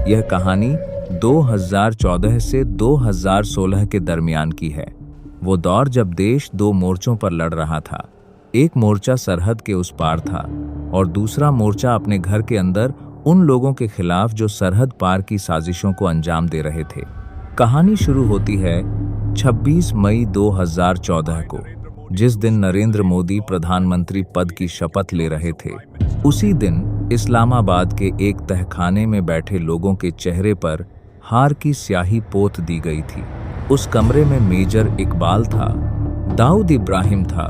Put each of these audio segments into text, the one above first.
यह कहानी 2014 से 2016 के दरमियान की है। वो दौर जब देश दो मोर्चों पर लड़ रहा था। एक मोर्चा सरहद के उस पार था और दूसरा मोर्चा अपने घर के अंदर उन लोगों के खिलाफ जो सरहद पार की साजिशों को अंजाम दे रहे थे। कहानी शुरू होती है 26 मई 2014 को, जिस दिन नरेंद्र मोदी प्रधानमंत्री पद की शपथ ले रहे थे। उसी दिन इस्लामाबाद के एक तहखाने में बैठे लोगों के चेहरे पर हार की स्याही पोत दी गई थी। उस कमरे में मेजर इकबाल था, दाऊद इब्राहिम था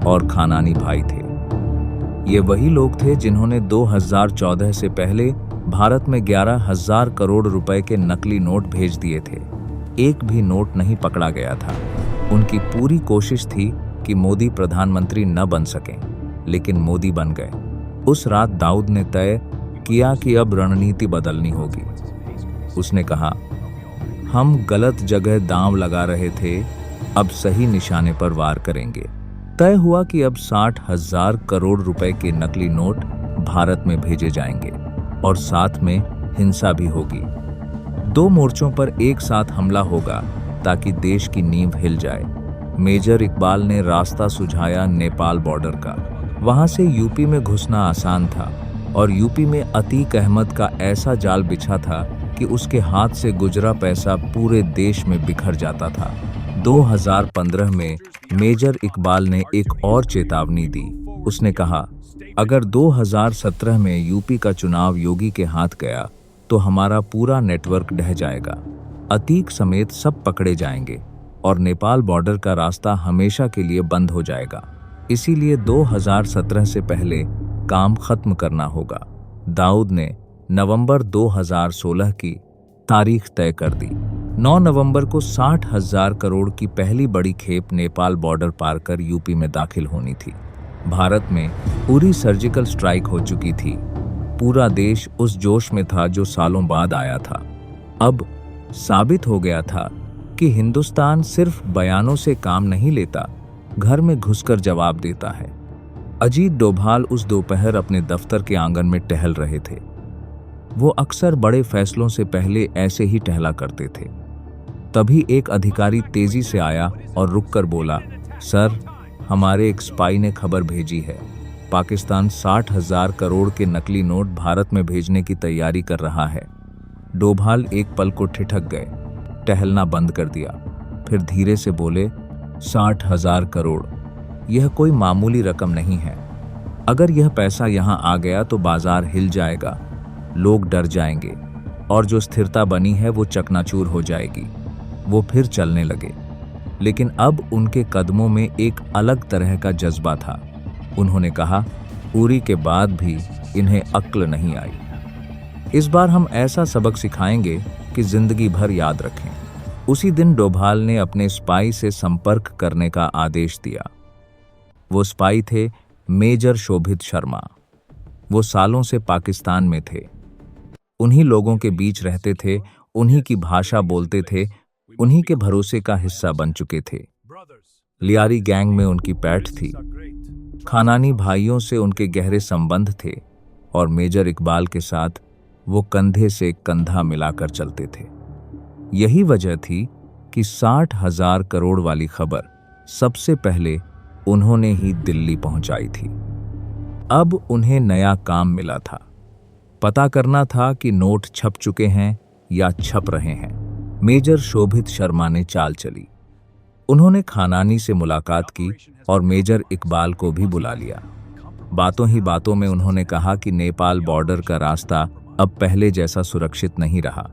और खानानी भाई थे। ये वही लोग थे जिन्होंने 2014 से पहले भारत में 11,000 करोड़ रुपए के नकली नोट भेज दिए थे। एक भी नोट नहीं पकड़ा गया था। उनकी पूरी कोशिश थी कि मोदी प्रधानमंत्री न बन सकें, लेकिन मोदी बन गए। उस रात दाऊद ने तय किया कि अब रणनीति बदलनी होगी। उसने कहा, हम गलत जगह दांव लगा रहे थे, अब सही निशाने पर वार करेंगे। तय हुआ कि अब 60,000 करोड़ रुपए के नकली नोट भारत में भेजे जाएंगे और साथ में हिंसा भी होगी। दो मोर्चों पर एक साथ हमला होगा ताकि देश की नींव हिल जाए। मेजर इकबाल ने रास्ता सुझाया नेपाल बॉर्डर का। वहां से यूपी में घुसना आसान था और यूपी में अतीक अहमद का ऐसा जाल बिछा था कि उसके हाथ से गुजरा पैसा पूरे देश में बिखर जाता था। 2015 में मेजर इकबाल ने एक और चेतावनी दी। उसने कहा, अगर 2017 में यूपी का चुनाव योगी के हाथ गया तो हमारा पूरा नेटवर्क ढह जाएगा। अतीक समेत सब पकड़े जाएंगे और नेपाल बॉर्डर का रास्ता हमेशा के लिए बंद हो जाएगा। इसीलिए 2017 से पहले काम खत्म करना होगा। दाऊद ने नवंबर 2016 की तारीख तय कर दी। 9 नवंबर को 60,000 करोड़ की पहली बड़ी खेप नेपाल बॉर्डर पार कर यूपी में दाखिल होनी थी। भारत में पूरी सर्जिकल स्ट्राइक हो चुकी थी। पूरा देश उस जोश में था जो सालों बाद आया था। अब साबित हो गया था कि हिंदुस्तान सिर्फ बयानों से काम नहीं लेता, घर में घुसकर जवाब देता है। अजीत डोभाल उस दोपहर अपने दफ्तर के आंगन में टहल रहे थे। वो अक्सर बड़े फैसलों से पहले ऐसे ही टहला करते थे। तभी एक अधिकारी तेजी से आया और रुककर बोला, सर, हमारे एक स्पाई ने खबर भेजी है। पाकिस्तान 60,000 करोड़ के नकली नोट भारत में भेजने की तैयारी कर रहा है। डोभाल एक पल को ठिठक गए, टहलना बंद कर दिया। फिर धीरे से बोले, 60,000 करोड़, यह कोई मामूली रकम नहीं है। अगर यह पैसा यहाँ आ गया तो बाजार हिल जाएगा, लोग डर जाएंगे और जो स्थिरता बनी है वो चकनाचूर हो जाएगी। वो फिर चलने लगे, लेकिन अब उनके कदमों में एक अलग तरह का जज्बा था। उन्होंने कहा, उरी के बाद भी इन्हें अक्ल नहीं आई। इस बार हम ऐसा सबक सिखाएंगे कि जिंदगी भर याद रखें। उसी दिन डोभाल ने अपने स्पाई से संपर्क करने का आदेश दिया। वो स्पाई थे मेजर शोभित शर्मा। वो सालों से पाकिस्तान में थे, उन्हीं लोगों के बीच रहते थे, उन्हीं की भाषा बोलते थे, उन्हीं के भरोसे का हिस्सा बन चुके थे। लियारी गैंग में उनकी पैठ थी। खानानी भाइयों से उनके गहरे संबंध थे और मेजर इकबाल के साथ वो कंधे से कंधा मिलाकर चलते थे। यही वजह थी कि 60,000 करोड़ वाली खबर सबसे पहले उन्होंने ही दिल्ली पहुंचाई थी। अब उन्हें नया काम मिला था। पता करना था कि नोट छप चुके हैं या छप रहे हैं। मेजर शोभित शर्मा ने चाल चली। उन्होंने खानानी से मुलाकात की और मेजर इकबाल को भी बुला लिया। बातों ही बातों में उन्होंने कहा कि नेपाल बॉर्डर का रास्ता अब पहले जैसा सुरक्षित नहीं रहा।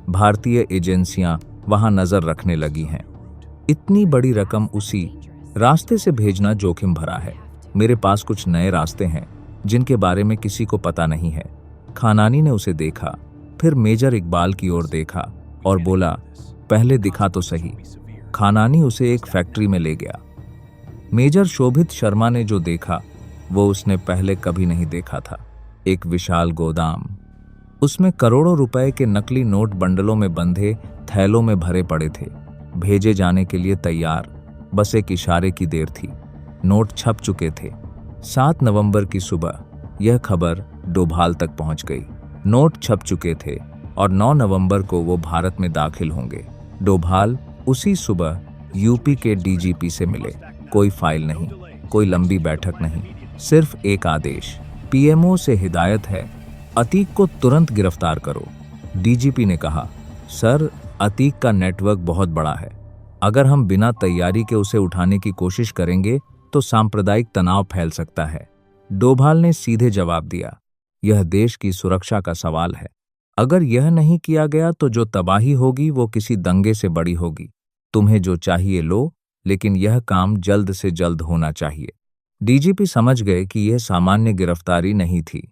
भारतीय एजेंसियां वहां नजर रखने लगी हैं। इतनी बड़ी रकम उसी रास्ते से भेजना जोखिम भरा है। मेरे पास कुछ नए रास्ते हैं जिनके बारे में किसी को पता नहीं है। खानानी ने उसे देखा, फिर मेजर इकबाल की ओर देखा और बोला, पहले दिखा तो सही। खानानी उसे एक फैक्ट्री में ले गया। मेजर शोभित शर्मा ने जो देखा वो उसने पहले कभी नहीं देखा था। एक विशाल गोदाम, उसमें करोड़ों रुपए के नकली नोट बंडलों में बंधे थैलों में भरे पड़े थे, भेजे जाने के लिए तैयार। बस एक इशारे की देर थी। नोट छप चुके थे। 7 नवंबर की सुबह यह खबर डोभाल तक पहुंच गई। नोट छप चुके थे, और 9 नवंबर को वो भारत में दाखिल होंगे। डोभाल उसी सुबह यूपी के डीजीपी से मिले। कोई फाइल नहीं, कोई लंबी बैठक नहीं, सिर्फ एक आदेश। पीएमओ से हिदायत है, अतीक को तुरंत गिरफ्तार करो। डीजीपी ने कहा, सर, अतीक का नेटवर्क बहुत बड़ा है। अगर हम बिना तैयारी के उसे उठाने की कोशिश करेंगे तो सांप्रदायिक तनाव फैल सकता है। डोभाल ने सीधे जवाब दिया, यह देश की सुरक्षा का सवाल है। अगर यह नहीं किया गया तो जो तबाही होगी वो किसी दंगे से बड़ी होगी। तुम्हें जो चाहिए लो, लेकिन यह काम जल्द से जल्द होना चाहिए। डीजीपी समझ गए कि यह सामान्य गिरफ्तारी नहीं थी।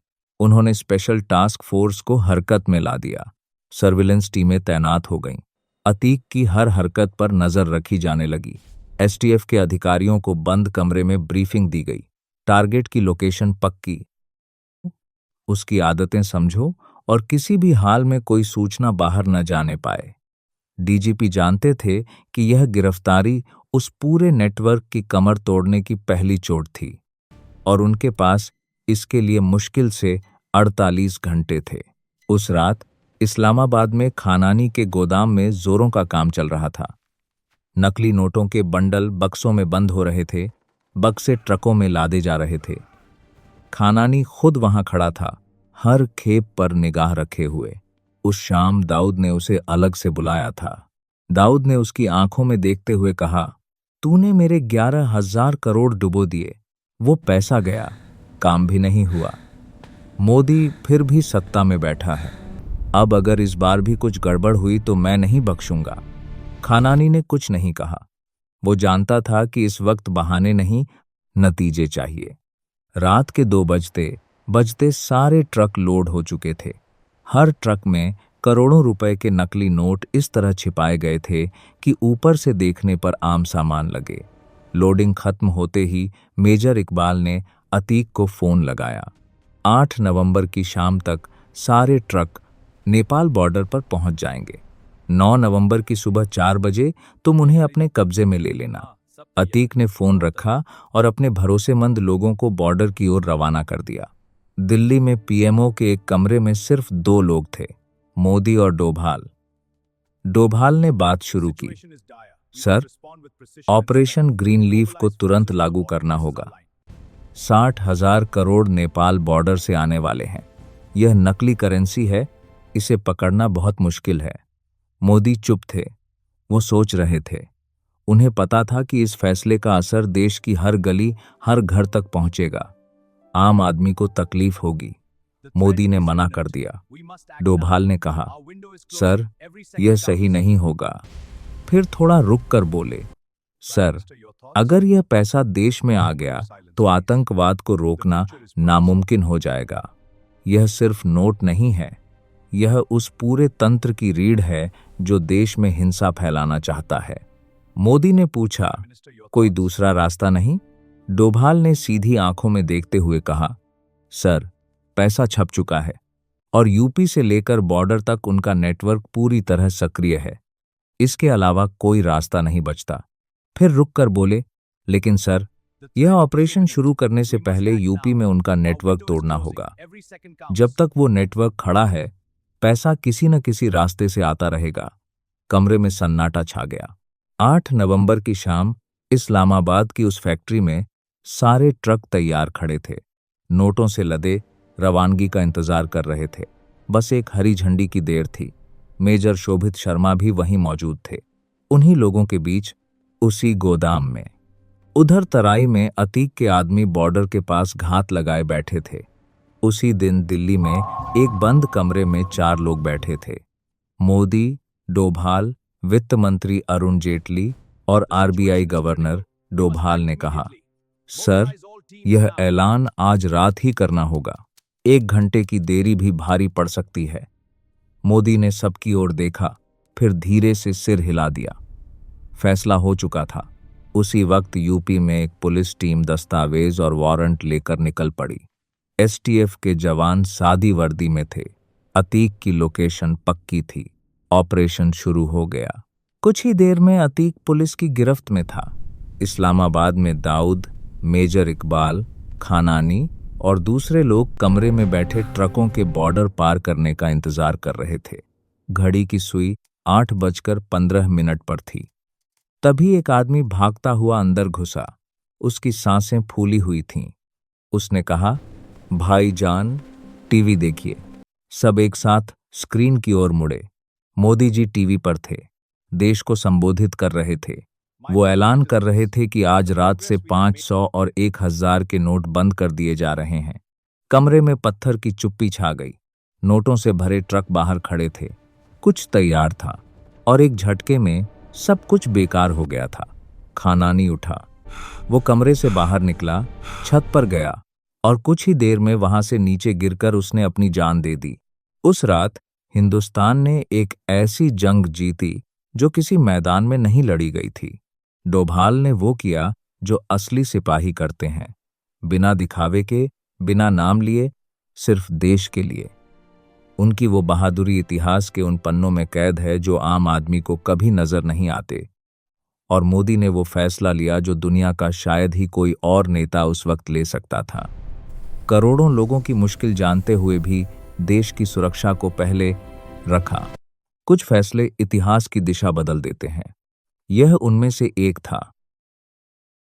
उन्होंने स्पेशल टास्क फोर्स को हरकत में ला दिया। सर्विलेंस टीमें तैनात हो गईं। अतीक की हर हरकत पर नजर रखी जाने लगी। एसटीएफ के अधिकारियों को बंद कमरे में ब्रीफिंग दी गई। टारगेट की लोकेशन पक्की, उसकी आदतें समझो और किसी भी हाल में कोई सूचना बाहर न जाने पाए। डीजीपी जानते थे कि यह गिरफ्तारी उस पूरे नेटवर्क की कमर तोड़ने की पहली चोट थी और उनके पास इसके लिए मुश्किल से 48 घंटे थे। उस रात इस्लामाबाद में खानानी के गोदाम में जोरों का काम चल रहा था। नकली नोटों के बंडल बक्सों में बंद हो रहे थे, बक्से ट्रकों में लादे जा रहे थे। खानानी खुद वहां खड़ा था, हर खेप पर निगाह रखे हुए। उस शाम दाऊद ने उसे अलग से बुलाया था। दाऊद ने उसकी आंखों में देखते हुए कहा, तूने मेरे 11,000 करोड़ डुबो दिए, वो पैसा गया, काम भी नहीं हुआ। मोदी फिर भी सत्ता में बैठा है। अब अगर इस बार भी कुछ गड़बड़ हुई तो मैं नहीं बख्शूंगा। खानानी ने कुछ नहीं कहा। वो जानता था कि इस वक्त बहाने नहीं, नतीजे चाहिए। रात के 2 बजते बजते सारे ट्रक लोड हो चुके थे। हर ट्रक में करोड़ों रुपए के नकली नोट इस तरह छिपाए गए थे कि ऊपर से देखने पर आम सामान लगे। लोडिंग खत्म होते ही मेजर इकबाल ने अतीक को फोन लगाया। 8 नवंबर की शाम तक सारे ट्रक नेपाल बॉर्डर पर पहुंच जाएंगे। 9 नवंबर की सुबह 4 बजे तुम उन्हें अपने कब्जे में ले लेना। अतीक ने फोन रखा और अपने भरोसेमंद लोगों को बॉर्डर की ओर रवाना कर दिया। दिल्ली में पीएमओ के एक कमरे में सिर्फ 2 लोग थे, मोदी और डोभाल। डोभाल ने बात शुरू की, सर, ऑपरेशन ग्रीन लीफ को तुरंत लागू करना होगा। 60,000 करोड़ नेपाल बॉर्डर से आने वाले हैं। यह नकली करेंसी है, इसे पकड़ना बहुत मुश्किल है। मोदी चुप थे, वो सोच रहे थे। उन्हें पता था कि इस फैसले का असर देश की हर गली, हर घर तक पहुंचेगा। आम आदमी को तकलीफ होगी। मोदी ने मना कर दिया। डोभाल ने कहा, सर, यह सही नहीं होगा। फिर थोड़ा रुक कर बोले, सर, अगर यह पैसा देश में आ गया तो आतंकवाद को रोकना नामुमकिन हो जाएगा। यह सिर्फ नोट नहीं है, यह उस पूरे तंत्र की रीढ़ है जो देश में हिंसा फैलाना चाहता है। मोदी ने पूछा, कोई दूसरा रास्ता नहीं? डोभाल ने सीधी आंखों में देखते हुए कहा, सर, पैसा छप चुका है और यूपी से लेकर बॉर्डर तक उनका नेटवर्क पूरी तरह सक्रिय है। इसके अलावा कोई रास्ता नहीं बचता। फिर रुक कर बोले, लेकिन सर, यह ऑपरेशन शुरू करने से पहले यूपी में उनका नेटवर्क तोड़ना होगा। जब तक वो नेटवर्क खड़ा है, पैसा किसी न किसी रास्ते से आता रहेगा। कमरे में सन्नाटा छा गया। 8 नवंबर की शाम इस्लामाबाद की उस फैक्ट्री में सारे ट्रक तैयार खड़े थे, नोटों से लदे, रवानगी का इंतजार कर रहे थे। बस एक हरी झंडी की देर थी। मेजर शोभित शर्मा भी वहीं मौजूद थे, उन्हीं लोगों के बीच, उसी गोदाम में। उधर तराई में अतीक के आदमी बॉर्डर के पास घात लगाए बैठे थे। उसी दिन दिल्ली में एक बंद कमरे में 4 लोग बैठे थे, मोदी, डोभाल, वित्त मंत्री अरुण जेटली और आरबीआई गवर्नर। डोभाल ने कहा, सर, यह ऐलान आज रात ही करना होगा। 1 घंटे की देरी भी भारी पड़ सकती है। मोदी ने सबकी ओर देखा, फिर धीरे से सिर हिला दिया। फैसला हो चुका था। उसी वक्त यूपी में एक पुलिस टीम दस्तावेज और वारंट लेकर निकल पड़ी। एसटीएफ के जवान सादी वर्दी में थे। अतीक की लोकेशन पक्की थी। ऑपरेशन शुरू हो गया। कुछ ही देर में अतीक पुलिस की गिरफ्त में था। इस्लामाबाद में दाऊद, मेजर इकबाल, खानानी और दूसरे लोग कमरे में बैठे ट्रकों के बॉर्डर पार करने का इंतजार कर रहे थे। घड़ी की सुई 8:15 पर थी। तभी एक आदमी भागता हुआ अंदर घुसा। उसकी सांसें फूली हुई थीं। उसने कहा, भाईजान, टीवी देखिए। सब एक साथ स्क्रीन की ओर मुड़े। मोदी जी टीवी पर थे। देश को संबोधित कर रहे थे। वो ऐलान कर रहे थे कि आज रात से 500 और 1000 के नोट बंद कर दिए जा रहे हैं। कमरे में पत्थर की चुप्पी छा गई। नोटों से भरे ट्रक बाहर खड़े थे। कुछ तैयार था और एक झटके में सब कुछ बेकार हो गया था। खानानी उठा। वो कमरे से बाहर निकला, छत पर गया और कुछ ही देर में वहां से नीचे गिरकर उसने अपनी जान दे दी। उस रात हिंदुस्तान ने एक ऐसी जंग जीती जो किसी मैदान में नहीं लड़ी गई थी। डोभाल ने वो किया जो असली सिपाही करते हैं, बिना दिखावे के, बिना नाम लिए, सिर्फ देश के लिए। उनकी वो बहादुरी इतिहास के उन पन्नों में कैद है जो आम आदमी को कभी नजर नहीं आते। और मोदी ने वो फैसला लिया जो दुनिया का शायद ही कोई और नेता उस वक्त ले सकता था। करोड़ों लोगों की मुश्किल जानते हुए भी देश की सुरक्षा को पहले रखा। कुछ फैसले इतिहास की दिशा बदल देते हैं। यह उनमें से एक था।